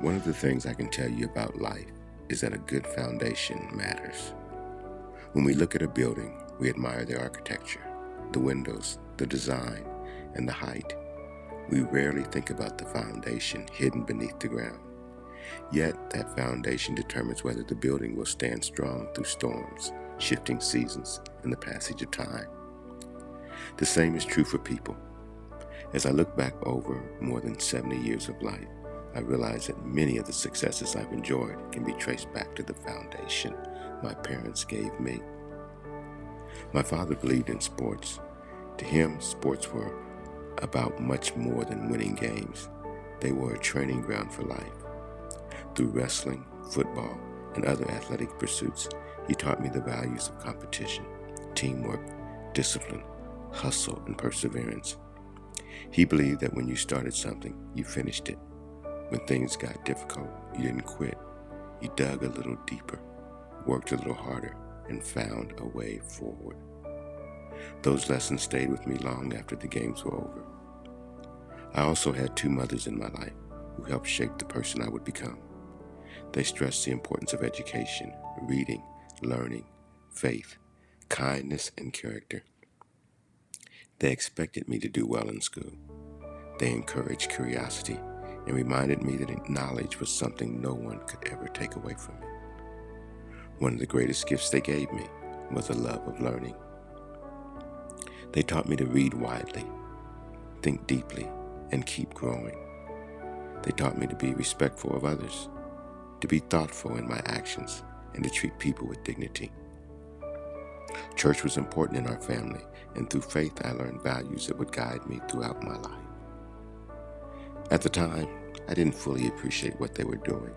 One of the things I can tell you about life is that a good foundation matters. When we look at a building, we admire the architecture, the windows, the design, and the height. We rarely think about the foundation hidden beneath the ground. Yet, that foundation determines whether the building will stand strong through storms, shifting seasons, and the passage of time. The same is true for people. As I look back over more than 70 years of life, I realize that many of the successes I've enjoyed can be traced back to the foundation my parents gave me. My father believed in sports. To him, sports were about much more than winning games. They were a training ground for life. Through wrestling, football, and other athletic pursuits, he taught me the values of competition, teamwork, discipline, hustle, and perseverance. He believed that when you started something, you finished it. When things got difficult, you didn't quit. You dug a little deeper, worked a little harder, and found a way forward. Those lessons stayed with me long after the games were over. I also had two mothers in my life who helped shape the person I would become. They stressed the importance of education, reading, learning, faith, kindness, and character. They expected me to do well in school. They encouraged curiosity and reminded me that knowledge was something no one could ever take away from me. One of the greatest gifts they gave me was a love of learning. They taught me to read widely, think deeply, and keep growing. They taught me to be respectful of others, to be thoughtful in my actions, and to treat people with dignity. Church was important in our family, and through faith I learned values that would guide me throughout my life. At the time, I didn't fully appreciate what they were doing.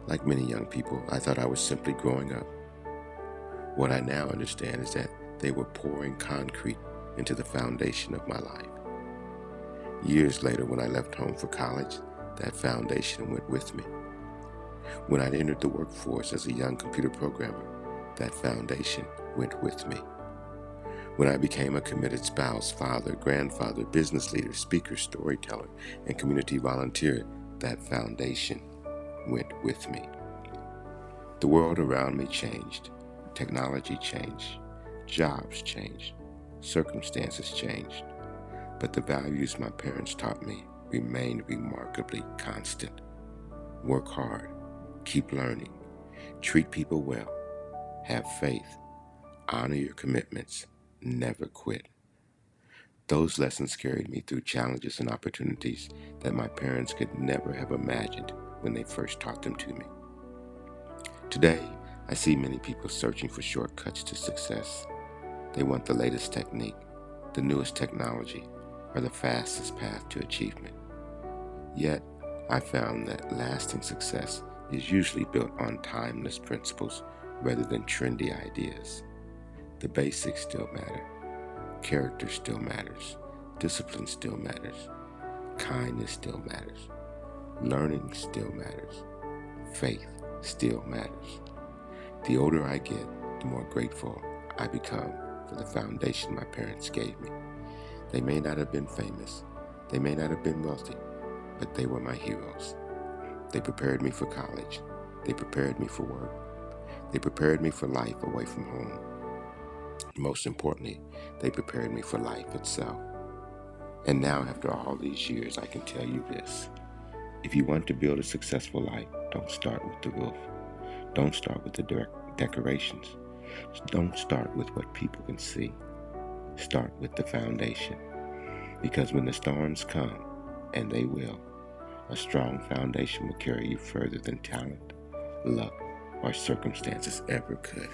Like many young people, I thought I was simply growing up. What I now understand is that they were pouring concrete into the foundation of my life. Years later, when I left home for college, that foundation went with me. When I entered the workforce as a young computer programmer, that foundation went with me. When I became a committed spouse, father, grandfather, business leader, speaker, storyteller, and community volunteer, that foundation went with me. The world around me changed. Technology changed. Jobs changed. Circumstances changed. But the values my parents taught me remained remarkably constant. Work hard. Keep learning. Treat people well. Have faith. Honor your commitments. Never quit. Those lessons carried me through challenges and opportunities that my parents could never have imagined when they first taught them to me. Today, I see many people searching for shortcuts to success. They want the latest technique, the newest technology, or the fastest path to achievement. Yet, I found that lasting success is usually built on timeless principles rather than trendy ideas. The basics still matter. Character still matters. Discipline still matters. Kindness still matters. Learning still matters. Faith still matters. The older I get, the more grateful I become for the foundation my parents gave me. They may not have been famous. They may not have been wealthy, but they were my heroes. They prepared me for college. They prepared me for work. They prepared me for life away from home. Most importantly, they prepared me for life itself. And now, after all these years, I can tell you this. If you want to build a successful life, don't start with the roof. Don't start with the decorations. Don't start with what people can see. Start with the foundation. Because when the storms come, and they will, a strong foundation will carry you further than talent, luck, or circumstances ever could.